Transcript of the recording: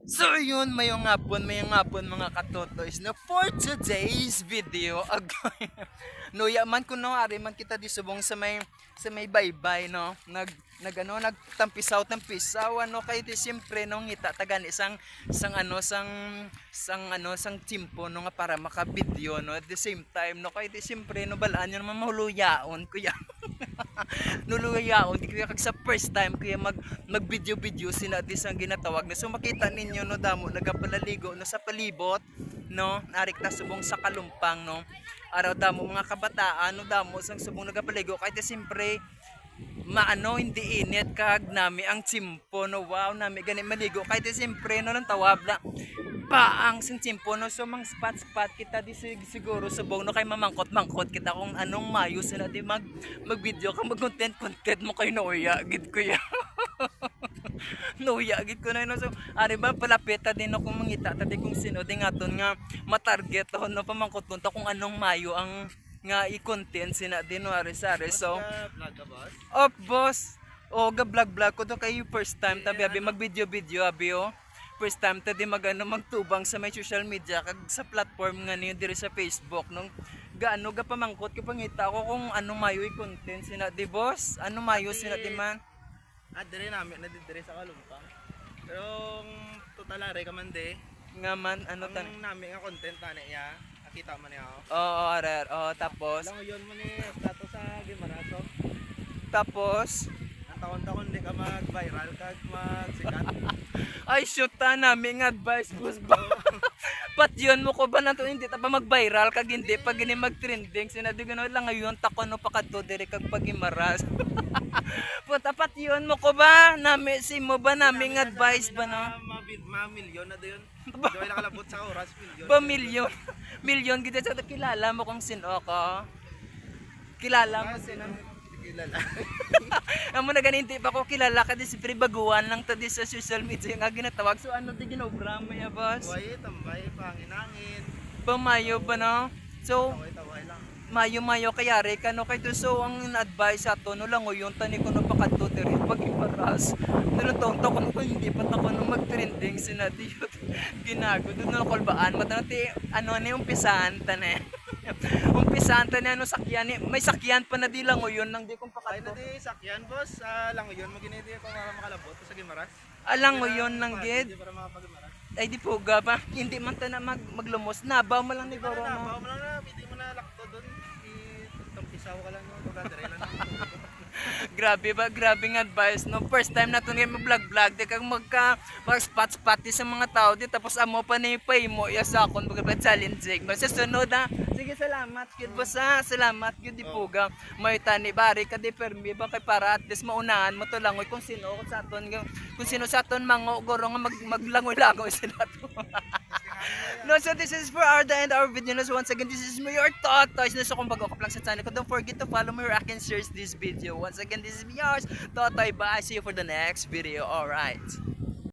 So yun, mayong hapon mga katotoys na for today's video agoy. No yaman ko no ari man kita di subong sa may baybay no. Nagtampisaw ano kay di siyempre no ngita tagan isang timpo no nga para maka-video no at the same time no kay di siyempre no balaan yun naman mahuluyaon kuya. Nuluyaon di kuya kag sa first time kuya mag video sina di sang ginatawag na so makita ninyo no damo nagapalaligo no sa palibot no arik ta subong sa kalumpang no araw damo mga kabataan no damo sang subong nagapaligo kahit siyempre maano hindi init kag nami ang tsimpo no wow nami gani maligo kahit siyempre no lang tawab na paang sing tsimpo no so mang spot kita di siguro subong no kay mamangkot kita kung anong mayo sila di mag video ka mag content mo kay Noya gid ko ya. Nuya gid ko na no so ari ba palapita din ako mangita tadi kung sino di ngaton nga matarget ho no pamangkot ta kung anong mayo ang nga i-content sina din no ari sare so up boss o ga vlog ko to kay first time tabi abi mag video abi o first time tadi magtubang sa may social media kag sa platform nga niyo diri sa Facebook nung gaano ga pamangkot ko pangita ko kung ano mayo i-content sina di boss ano mayo sina di man. Dire namin na dire sa Kalumpang. Pero total are kamande. Nga man ano tan namin nga content tani ya. Nakita man niya ako. oo arer tapos Lang yon mo ni status sa Gimarato. tapos Ang taon-taon di ka mag-viral kag magsikat. ay shoot ta namin nga advice boss ba. Pat yun mo ko ba na to hindi ta pa mag-viral kag hindi pag gini mag-trending sinadi gano lang ngayon ta no pakadto dire kag pagimaras. Puta pat yun mo ko ba nami si mo ba naming advice ba no? Milyon na doon. Joy lang kalabot sa oras milyon. Ba milyon gid sa kilala mo kung sino ko. Kilala mo sino? Kilala. Amo na ganinti pa ko kilala ka di si baguhan lang ta di sa social media nga ginatawag so ano di ginograma ya boss? Buhay tambay pangin-angin. Pamayo pa no? So Taway lang. mayo kayari ka no kay to so ang advice ato no lang yung tani ko no pakadto diri pag iparas nung taon ko no hindi pa ako no mag-trending sinati ginago dun no kolbaan matanti ano ni umpisahan tane umpisahan tane ano sakyan may sakyan pa na di lang yun nang di kong Ay na pakadto di sakyan boss. Lang yon maginiti ko makalabot sa Gimaras. alang yun nang gid Para makapagimaras. ay di puga pa hindi man ta na maglumos nabaw mo lang ni Para Goro na, no bawa mo lang na, hindi mo na lakto doon. Itampisaw ka lang, no? Pagkadere lang. Grabe nga advice no first time na to nga mag-vlog di kag mag-spot di sa mga tao di tapos amo pa ni pay mo ya sa akon pag challenging no sa sunod ha sige salamat gid boss ha salamat gid di puga may tani bari ka di permi ba kay para at least maunahan mo to langoy kung sino sa aton mango goro nga maglangoy-langoy sila to. No, so this is for our the end of our video. No, so once again, this is me, your Totoys. No, so kung bago ka lang sa channel ko, don't forget to follow me or I can share this video. Once again, this is me, yours, Totoy. Bye. See you for the next video. Alright.